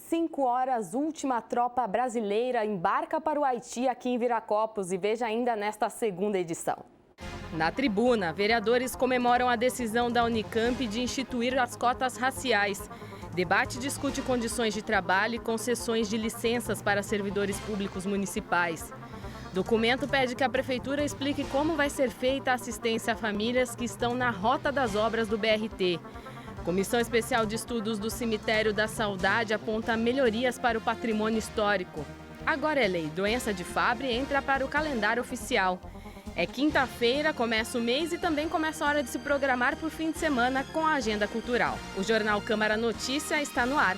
5 horas, última tropa brasileira embarca para o Haiti aqui em Viracopos e veja ainda nesta segunda edição. Na tribuna, vereadores comemoram a decisão da Unicamp de instituir as cotas raciais. Debate discute condições de trabalho e concessões de licenças para servidores públicos municipais. Documento pede que a Prefeitura explique como vai ser feita a assistência a famílias que estão na rota das obras do BRT. Comissão Especial de Estudos do Cemitério da Saudade aponta melhorias para o patrimônio histórico. Agora é lei, doença de Fabry entra para o calendário oficial. É quinta-feira, começa o mês e também começa a hora de se programar para o fim de semana com a agenda cultural. O Jornal Câmara Notícia está no ar.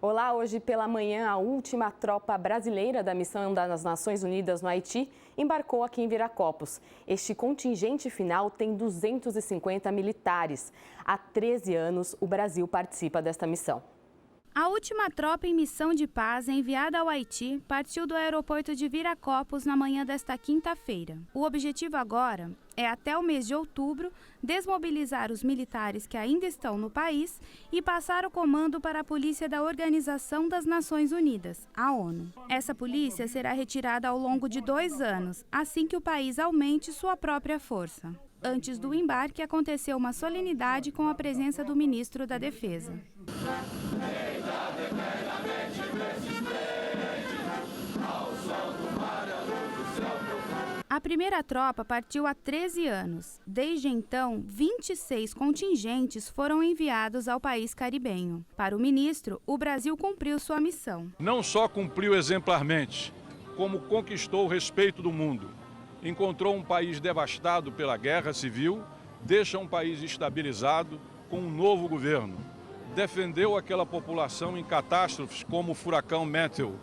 Olá, hoje pela manhã a última tropa brasileira da Missão das Nações Unidas no Haiti embarcou aqui em Viracopos. Este contingente final tem 250 militares. Há 13 anos o Brasil participa desta missão. A última tropa em missão de paz enviada ao Haiti partiu do aeroporto de Viracopos na manhã desta quinta-feira. O objetivo agora é, até o mês de outubro, desmobilizar os militares que ainda estão no país e passar o comando para a polícia da Organização das Nações Unidas, a ONU. Essa polícia será retirada ao longo de 2 anos, assim que o país aumente sua própria força. Antes do embarque, aconteceu uma solenidade com a presença do ministro da Defesa. A primeira tropa partiu há 13 anos. Desde então, 26 contingentes foram enviados ao país caribenho. Para o ministro, o Brasil cumpriu sua missão. Não só cumpriu exemplarmente, como conquistou o respeito do mundo. Encontrou um país devastado pela guerra civil, deixa um país estabilizado com um novo governo. Defendeu aquela população em catástrofes como o furacão Matthew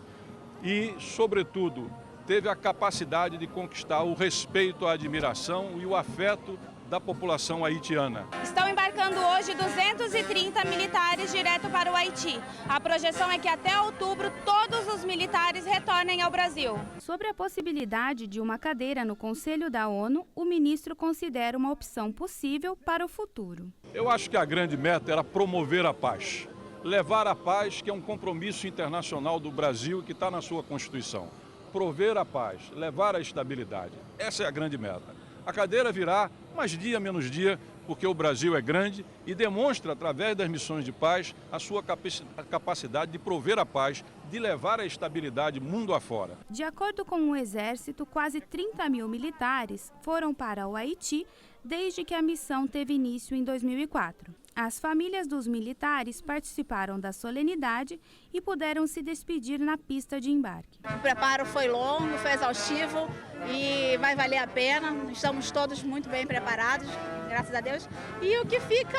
e, sobretudo, teve a capacidade de conquistar o respeito, a admiração e o afeto da população haitiana. Estão embarcando hoje 230 militares direto para o Haiti. A projeção é que até outubro todos os militares retornem ao Brasil. Sobre a possibilidade de uma cadeira no Conselho da ONU, o ministro considera uma opção possível para o futuro. Eu acho que a grande meta era promover a paz. Levar a paz, que é um compromisso internacional do Brasil que está na sua Constituição. Prover a paz, levar a estabilidade. Essa é a grande meta. A cadeira virá, mais dia menos dia, porque o Brasil é grande e demonstra, através das missões de paz, a sua capacidade de prover a paz, de levar a estabilidade mundo afora. De acordo com o Exército, quase 30 mil militares foram para o Haiti desde que a missão teve início em 2004. As famílias dos militares participaram da solenidade e puderam se despedir na pista de embarque. O preparo foi longo, foi exaustivo e vai valer a pena. Estamos todos muito bem preparados, graças a Deus. E o que fica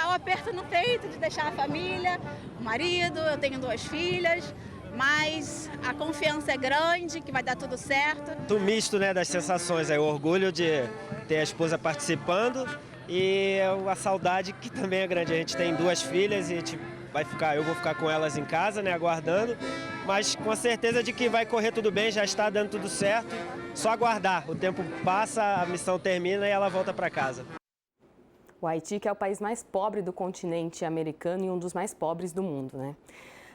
é o aperto no peito de deixar a família, o marido, eu tenho 2 filhas. Mas a confiança é grande, que vai dar tudo certo. O misto, né, das sensações, o orgulho de ter a esposa participando e a saudade que também é grande. A gente tem 2 filhas e eu vou ficar com elas em casa, né, aguardando, mas com a certeza de que vai correr tudo bem, já está dando tudo certo. Só aguardar, o tempo passa, a missão termina e ela volta para casa. O Haiti, que é o país mais pobre do continente americano e um dos mais pobres do mundo, né?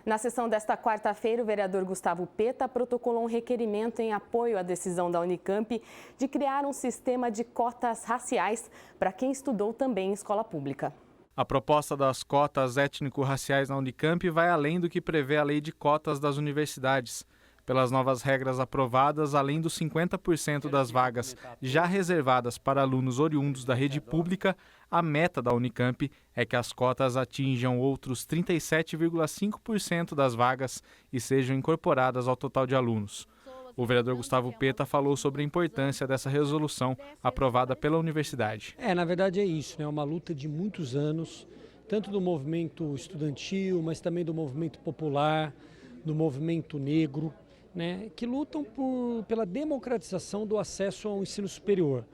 Na sessão desta quarta-feira, o vereador Gustavo Peta protocolou um requerimento em apoio à decisão da Unicamp de criar um sistema de cotas raciais para quem estudou também em escola pública. A proposta das cotas étnico-raciais na Unicamp vai além do que prevê a lei de cotas das universidades. Pelas novas regras aprovadas, além dos 50% das vagas já reservadas para alunos oriundos da rede pública, a meta da Unicamp é que as cotas atinjam outros 37,5% das vagas e sejam incorporadas ao total de alunos. O vereador Gustavo Peta falou sobre a importância dessa resolução aprovada pela universidade. Na verdade é isso, né? É uma luta de muitos anos, tanto do movimento estudantil, mas também do movimento popular, do movimento negro, né, que lutam pela democratização do acesso ao ensino superior.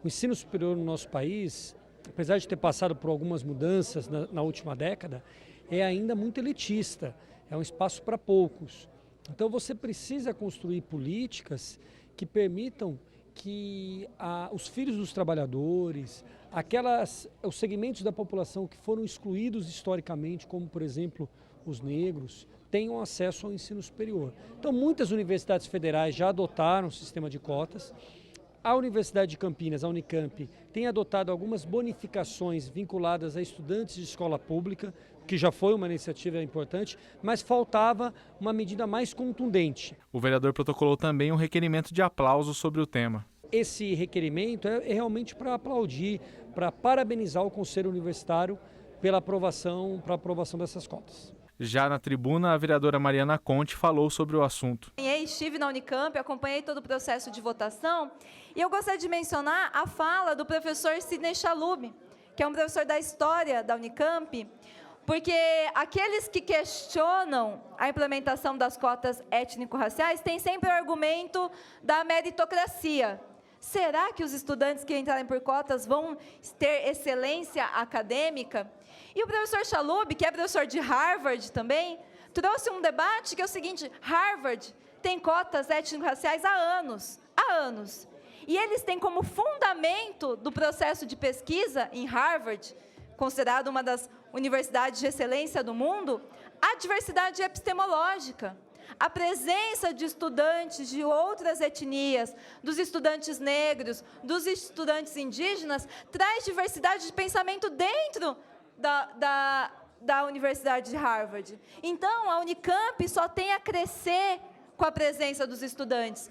O ensino superior no nosso país apesar de ter passado por algumas mudanças na última década, é ainda muito elitista, é um espaço para poucos. Então você precisa construir políticas que permitam que os filhos dos trabalhadores, os segmentos da população que foram excluídos historicamente, como por exemplo os negros, tenham acesso ao ensino superior. Então muitas universidades federais já adotaram o sistema de cotas. A Universidade de Campinas, a Unicamp, tem adotado algumas bonificações vinculadas a estudantes de escola pública, que já foi uma iniciativa importante, mas faltava uma medida mais contundente. O vereador protocolou também um requerimento de aplauso sobre o tema. Esse requerimento é realmente para aplaudir, para parabenizar o Conselho Universitário pela aprovação dessas cotas. Já na tribuna, a vereadora Mariana Conte falou sobre o assunto. Estive na Unicamp, acompanhei todo o processo de votação e eu gostaria de mencionar a fala do professor Sidney Chalub, que é um professor da história da Unicamp, porque aqueles que questionam a implementação das cotas étnico-raciais têm sempre o argumento da meritocracia. Será que os estudantes que entrarem por cotas vão ter excelência acadêmica? E o professor Chalub, que é professor de Harvard também, trouxe um debate que é o seguinte: Harvard tem cotas étnico-raciais há anos. E eles têm como fundamento do processo de pesquisa em Harvard, considerado uma das universidades de excelência do mundo, a diversidade epistemológica. A presença de estudantes de outras etnias, dos estudantes negros, dos estudantes indígenas, traz diversidade de pensamento dentro da Universidade de Harvard. Então, a Unicamp só tem a crescer com a presença dos estudantes.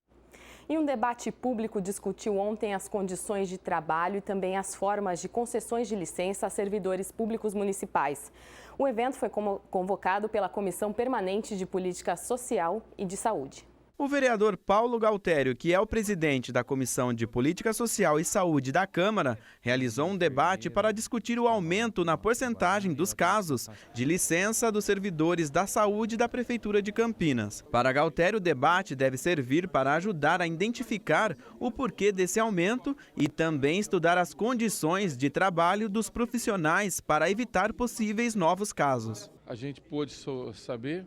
E um debate público discutiu ontem as condições de trabalho e também as formas de concessões de licença a servidores públicos municipais. O evento foi convocado pela Comissão Permanente de Política Social e de Saúde. O vereador Paulo Galtério, que é o presidente da Comissão de Política Social e Saúde da Câmara, realizou um debate para discutir o aumento na porcentagem dos casos de licença dos servidores da saúde da Prefeitura de Campinas. Para Galtério, o debate deve servir para ajudar a identificar o porquê desse aumento e também estudar as condições de trabalho dos profissionais para evitar possíveis novos casos. A gente pôde saber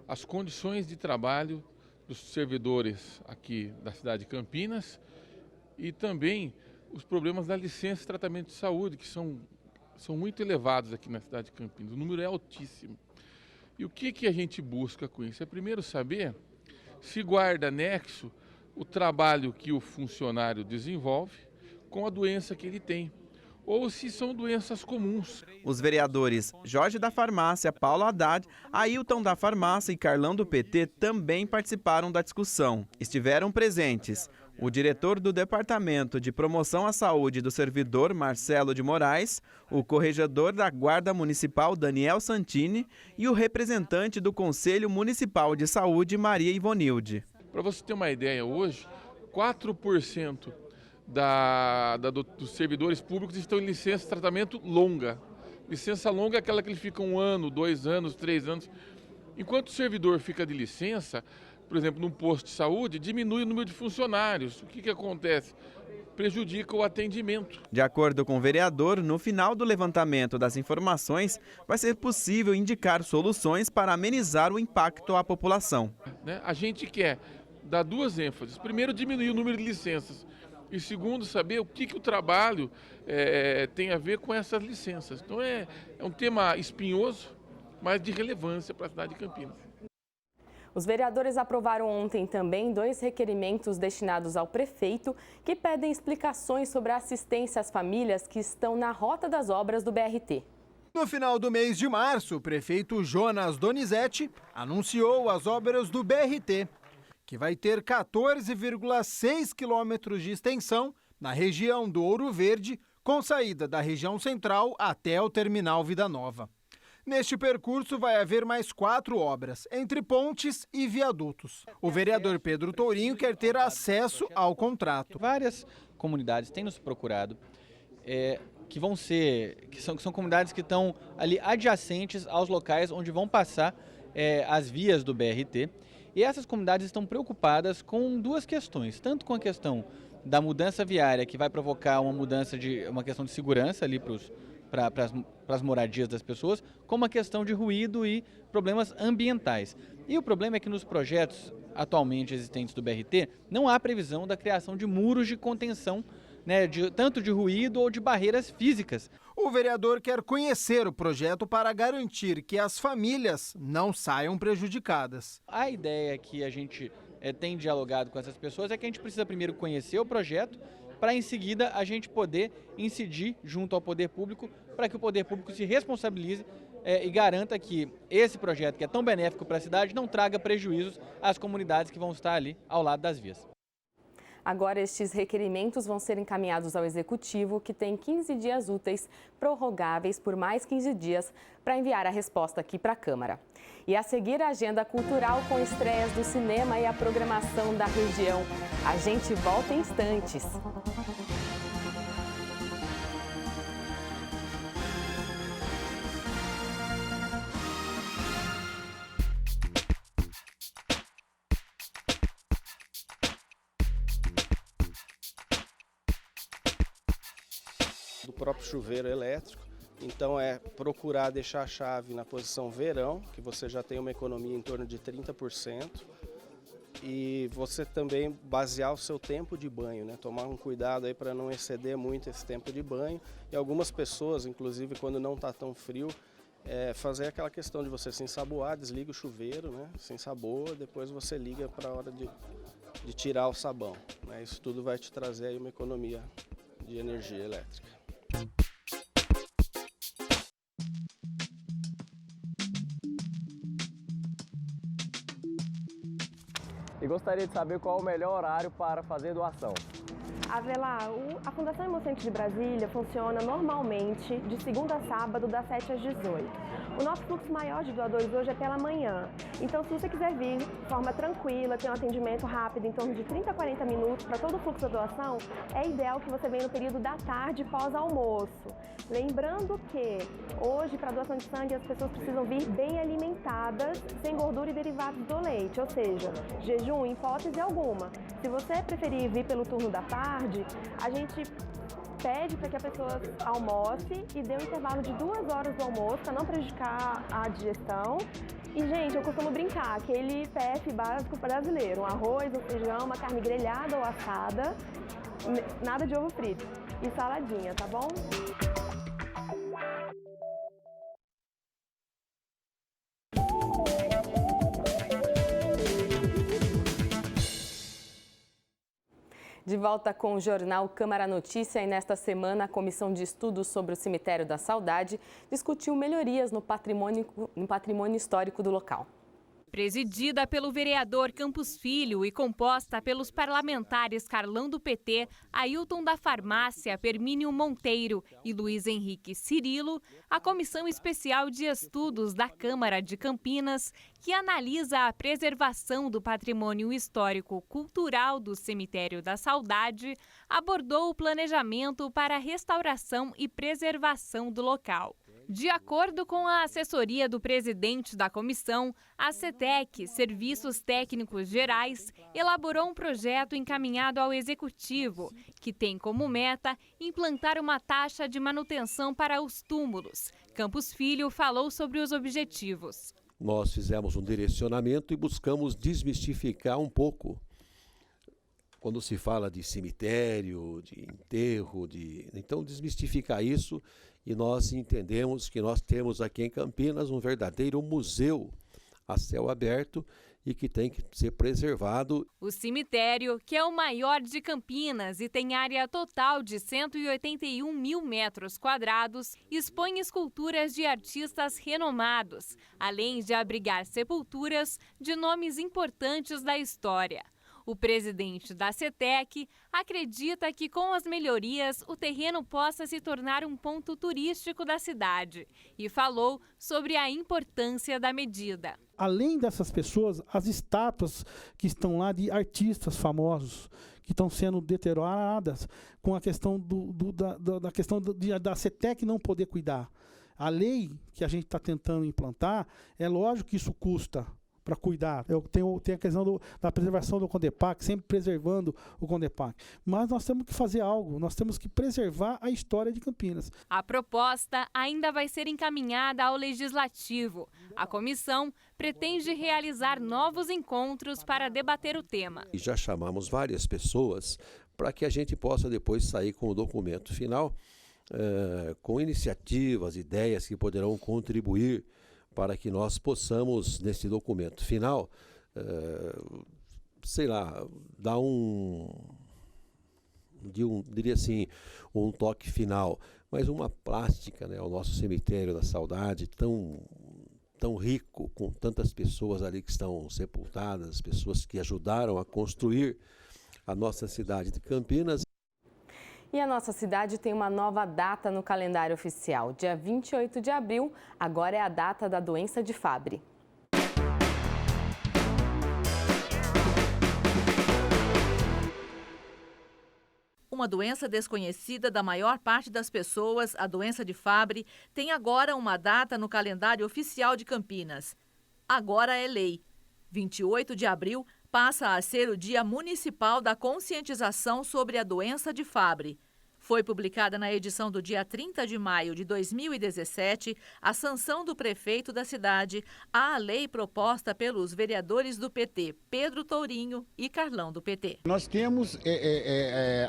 as condições de trabalho dos servidores aqui da cidade de Campinas e também os problemas da licença de tratamento de saúde, que são muito elevados aqui na cidade de Campinas. O número é altíssimo. E o que a gente busca com isso? É primeiro saber se guarda nexo o trabalho que o funcionário desenvolve com a doença que ele tem, ou se são doenças comuns. Os vereadores Jorge da Farmácia, Paulo Haddad, Ailton da Farmácia e Carlão do PT também participaram da discussão. Estiveram presentes o diretor do Departamento de Promoção à Saúde do Servidor, Marcelo de Moraes, o corregedor da Guarda Municipal, Daniel Santini, e o representante do Conselho Municipal de Saúde, Maria Ivonilde. Para você ter uma ideia, hoje, 4% dos servidores públicos estão em licença de tratamento longa. Licença longa é aquela que ele fica 1 ano, 2 anos, 3 anos. Enquanto o servidor fica de licença, por exemplo, num posto de saúde, diminui o número de funcionários. O que acontece? Prejudica o atendimento. De acordo com o vereador, no final do levantamento das informações, vai ser possível indicar soluções para amenizar o impacto à população. A gente quer dar 2 ênfases. Primeiro, diminuir o número de licenças. E segundo, saber o que o trabalho tem a ver com essas licenças. Então é um tema espinhoso, mas de relevância para a cidade de Campinas. Os vereadores aprovaram ontem também 2 requerimentos destinados ao prefeito que pedem explicações sobre a assistência às famílias que estão na rota das obras do BRT. No final do mês de março, o prefeito Jonas Donizete anunciou as obras do BRT, que vai ter 14,6 quilômetros de extensão na região do Ouro Verde, com saída da região central até o terminal Vida Nova. Neste percurso vai haver mais 4 obras, entre pontes e viadutos. O vereador Pedro Tourinho quer ter acesso ao contrato. Várias comunidades têm nos procurado, que são comunidades que estão ali adjacentes aos locais onde vão passar as vias do BRT. E essas comunidades estão preocupadas com 2 questões, tanto com a questão da mudança viária, que vai provocar uma questão de segurança ali para as moradias das pessoas, como a questão de ruído e problemas ambientais. E o problema é que nos projetos atualmente existentes do BRT, não há previsão da criação de muros de contenção, né, tanto de ruído ou de barreiras físicas. O vereador quer conhecer o projeto para garantir que as famílias não saiam prejudicadas. A ideia que a gente tem dialogado com essas pessoas é que a gente precisa primeiro conhecer o projeto, para em seguida a gente poder incidir junto ao poder público, para que o poder público se responsabilize e garanta que esse projeto, que é tão benéfico para a cidade, não traga prejuízos às comunidades que vão estar ali ao lado das vias. Agora, estes requerimentos vão ser encaminhados ao Executivo, que tem 15 dias úteis, prorrogáveis por mais 15 dias, para enviar a resposta aqui para a Câmara. E a seguir, a agenda cultural com estreias do cinema e a programação da região. A gente volta em instantes. Do próprio chuveiro elétrico, então é procurar deixar a chave na posição verão, que você já tem uma economia em torno de 30%, e você também basear o seu tempo de banho, né? Tomar um cuidado aí para não exceder muito esse tempo de banho, e algumas pessoas, inclusive quando não está tão frio, fazer aquela questão de você se ensaboar, desliga o chuveiro, né? Se ensaboa, depois você liga para a hora de tirar o sabão, né? Isso tudo vai te trazer aí uma economia de energia elétrica. E gostaria de saber qual é o melhor horário para fazer doação. Avelar, a Fundação Hemocentro de Brasília funciona normalmente de segunda a sábado, das 7 às 18. O nosso fluxo maior de doadores hoje é pela manhã. Então, se você quiser vir de forma tranquila, ter um atendimento rápido, em torno de 30 a 40 minutos para todo o fluxo da doação, é ideal que você venha no período da tarde, pós-almoço. Lembrando que hoje, para a doação de sangue, as pessoas precisam vir bem alimentadas, sem gordura e derivados do leite, ou seja, jejum em hipótese alguma. Se você preferir vir pelo turno da tarde, a gente pede para que a pessoa almoce e dê um intervalo de 2 horas do almoço para não prejudicar a digestão. E, gente, eu costumo brincar, aquele PF básico brasileiro, um arroz, um feijão, uma carne grelhada ou assada, nada de ovo frito e saladinha, tá bom? De volta com o jornal Câmara Notícia, e nesta semana a Comissão de Estudos sobre o Cemitério da Saudade discutiu melhorias no patrimônio histórico do local. Presidida pelo vereador Campos Filho e composta pelos parlamentares Carlão do PT, Ailton da Farmácia, Permínio Monteiro e Luiz Henrique Cirilo, a Comissão Especial de Estudos da Câmara de Campinas, que analisa a preservação do patrimônio histórico-cultural do Cemitério da Saudade, abordou o planejamento para a restauração e preservação do local. De acordo com a assessoria do presidente da comissão, a CETEC, Serviços Técnicos Gerais, elaborou um projeto encaminhado ao Executivo, que tem como meta implantar uma taxa de manutenção para os túmulos. Campos Filho falou sobre os objetivos. Nós fizemos um direcionamento e buscamos desmistificar um pouco. Quando se fala de cemitério, de enterro, então desmistificar isso. E nós entendemos que nós temos aqui em Campinas um verdadeiro museu a céu aberto e que tem que ser preservado. O cemitério, que é o maior de Campinas e tem área total de 181 mil metros quadrados, expõe esculturas de artistas renomados, além de abrigar sepulturas de nomes importantes da história. O presidente da CETEC acredita que com as melhorias o terreno possa se tornar um ponto turístico da cidade e falou sobre a importância da medida. Além dessas pessoas, as estátuas que estão lá de artistas famosos que estão sendo deterioradas com a questão da CETEC não poder cuidar. A lei que a gente está tentando implantar, é lógico que isso custa, para cuidar. Eu tenho a questão da preservação do Condepac, sempre preservando o Condepac. Mas nós temos que fazer algo, nós temos que preservar a história de Campinas. A proposta ainda vai ser encaminhada ao Legislativo. A comissão pretende realizar novos encontros para debater o tema. E já chamamos várias pessoas para que a gente possa depois sair com o documento final, com iniciativas, ideias que poderão contribuir para que nós possamos, nesse documento final, dar diria assim, um toque final, mas uma plástica, né, ao nosso cemitério da saudade, tão rico, com tantas pessoas ali que estão sepultadas, pessoas que ajudaram a construir a nossa cidade de Campinas. E a nossa cidade tem uma nova data no calendário oficial. Dia 28 de abril, agora é a data da doença de Fabry. Uma doença desconhecida da maior parte das pessoas, a doença de Fabry, tem agora uma data no calendário oficial de Campinas. Agora é lei. 28 de abril passa a ser o Dia Municipal da Conscientização sobre a Doença de Fabry. Foi publicada na edição do dia 30 de maio de 2017 a sanção do prefeito da cidade à lei proposta pelos vereadores do PT, Pedro Tourinho e Carlão do PT. Nós temos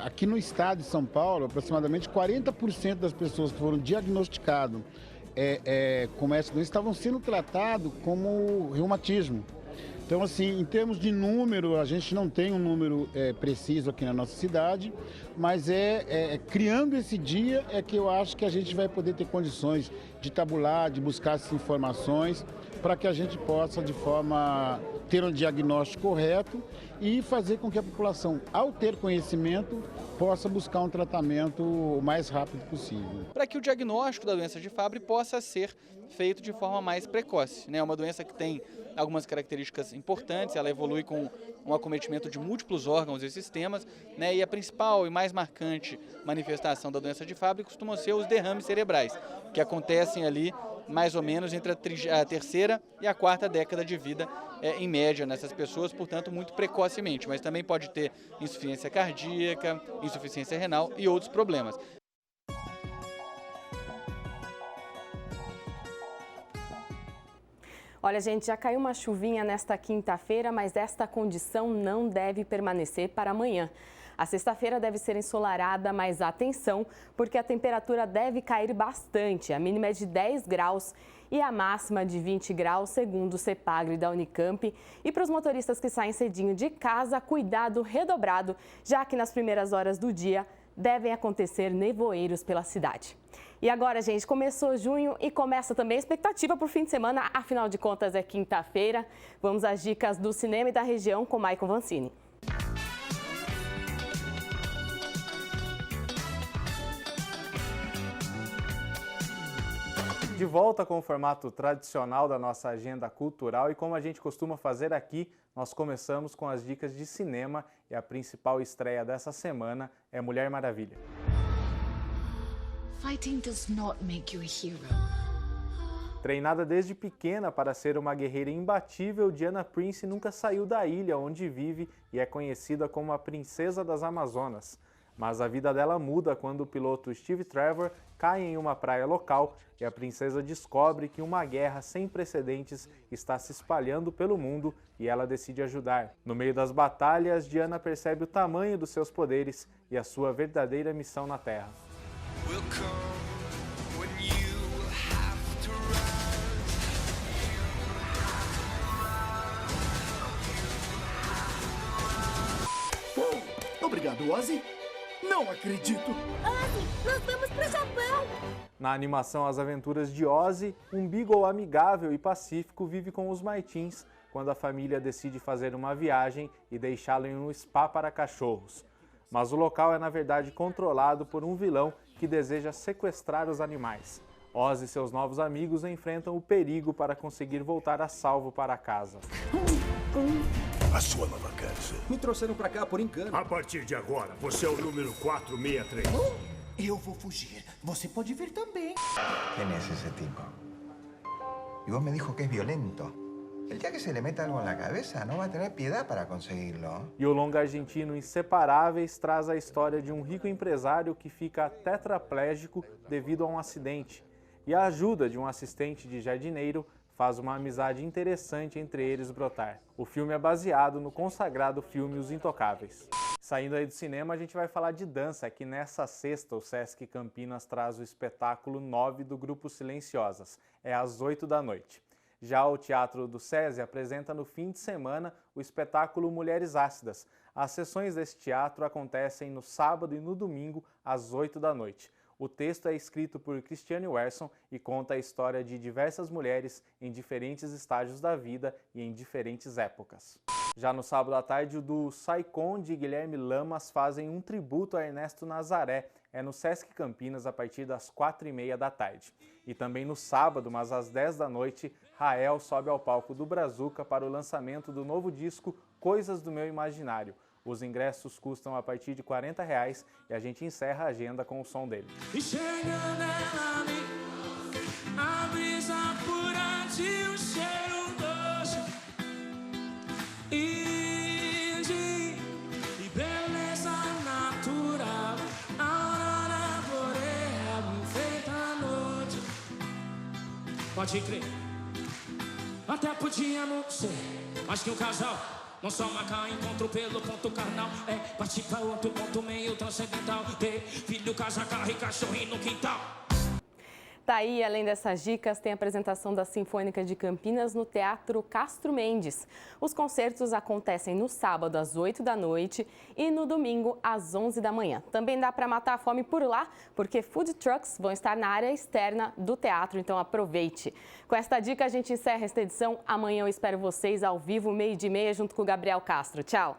aqui no estado de São Paulo, aproximadamente 40% das pessoas que foram diagnosticadas com essa doença estavam sendo tratadas como reumatismo. Então, assim, em termos de número, a gente não tem um número preciso aqui na nossa cidade, mas criando esse dia é que eu acho que a gente vai poder ter condições de tabular, de buscar essas informações, para que a gente possa, ter um diagnóstico correto e fazer com que a população, ao ter conhecimento, possa buscar um tratamento o mais rápido possível. Para que o diagnóstico da doença de Fabry possa ser feito de forma mais precoce, né? É uma doença que tem algumas características importantes, ela evolui com um acometimento de múltiplos órgãos e sistemas, né? E a principal e mais marcante manifestação da doença de Fabry costumam ser os derrames cerebrais, que acontecem ali mais ou menos entre a terceira e a quarta década de vida, em média, nessas pessoas, portanto, muito precocemente, mas também pode ter insuficiência cardíaca, insuficiência renal e outros problemas. Olha, gente, já caiu uma chuvinha nesta quinta-feira, mas esta condição não deve permanecer para amanhã. A sexta-feira deve ser ensolarada, mas atenção, porque a temperatura deve cair bastante. A mínima é de 10 graus e a máxima de 20 graus, segundo o CEPAGRE da Unicamp. E para os motoristas que saem cedinho de casa, cuidado redobrado, já que nas primeiras horas do dia devem acontecer nevoeiros pela cidade. E agora, gente, começou junho e começa também a expectativa para o fim de semana, afinal de contas é quinta-feira. Vamos às dicas do cinema e da região com Maicon Vancini. De volta com o formato tradicional da nossa agenda cultural e como a gente costuma fazer aqui, nós começamos com as dicas de cinema e a principal estreia dessa semana é Mulher Maravilha. Fighting does not make you a hero. Treinada desde pequena para ser uma guerreira imbatível, Diana Prince nunca saiu da ilha onde vive e é conhecida como a Princesa das Amazonas. Mas a vida dela muda quando o piloto Steve Trevor cai em uma praia local e a princesa descobre que uma guerra sem precedentes está se espalhando pelo mundo e ela decide ajudar. No meio das batalhas, Diana percebe o tamanho dos seus poderes e a sua verdadeira missão na Terra. Obrigado, Ozzy. Não acredito! Ozzy, nós vamos pro Japão! Na animação As Aventuras de Ozzy, um Beagle amigável e pacífico vive com os Martins quando a família decide fazer uma viagem e deixá-lo em um spa para cachorros. Mas o local é na verdade controlado por um vilão que deseja sequestrar os animais. Ozzy e seus novos amigos enfrentam o perigo para conseguir voltar a salvo para casa. A sua nova casa. Me trouxeram pra cá por engano. A partir de agora, você é o número 463. Eu vou fugir. Você pode vir também. ¿Quién es ese tipo? Y vos me dijo que es violento. El día que se le meta algo na cabeça, não vai ter piedade para conseguirlo. E o longa argentino Inseparáveis traz a história de um rico empresário que fica tetraplégico devido a um acidente. E a ajuda de um assistente de jardineiro faz uma amizade interessante entre eles brotar. O filme é baseado no consagrado filme Os Intocáveis. Saindo aí do cinema, a gente vai falar de dança, que nessa sexta o Sesc Campinas traz o espetáculo 9 do Grupo Silenciosas. É às 8 da noite. Já o Teatro do SESI apresenta no fim de semana o espetáculo Mulheres Ácidas. As sessões desse teatro acontecem no sábado e no domingo, às 8 da noite. O texto é escrito por Cristiane Werson e conta a história de diversas mulheres em diferentes estágios da vida e em diferentes épocas. Já no sábado à tarde, o do Saicon de Guilherme Lamas fazem um tributo a Ernesto Nazaré. É no Sesc Campinas a partir das 4h30 da tarde. E também no sábado, mas às 10 da noite, Rael sobe ao palco do Brazuca para o lançamento do novo disco Coisas do Meu Imaginário. Os ingressos custam a partir de R$40 e a gente encerra a agenda com o som dele. E chegando ela a brisa pura de um cheiro doce e beleza natural. A aurora boreal enfeita a noite. Pode crer, até podia não ser mais que um casal. Não só marcar encontro pelo ponto carnal, é partir para outro ponto meio transcendental. Ter filho, casa, carro e cachorrinho no quintal. Tá aí, além dessas dicas, tem a apresentação da Sinfônica de Campinas no Teatro Castro Mendes. Os concertos acontecem no sábado às 8 da noite e no domingo às 11 da manhã. Também dá para matar a fome por lá, porque food trucks vão estar na área externa do teatro, então aproveite. Com esta dica a gente encerra esta edição. Amanhã eu espero vocês ao vivo, 12h30, junto com o Gabriel Castro. Tchau!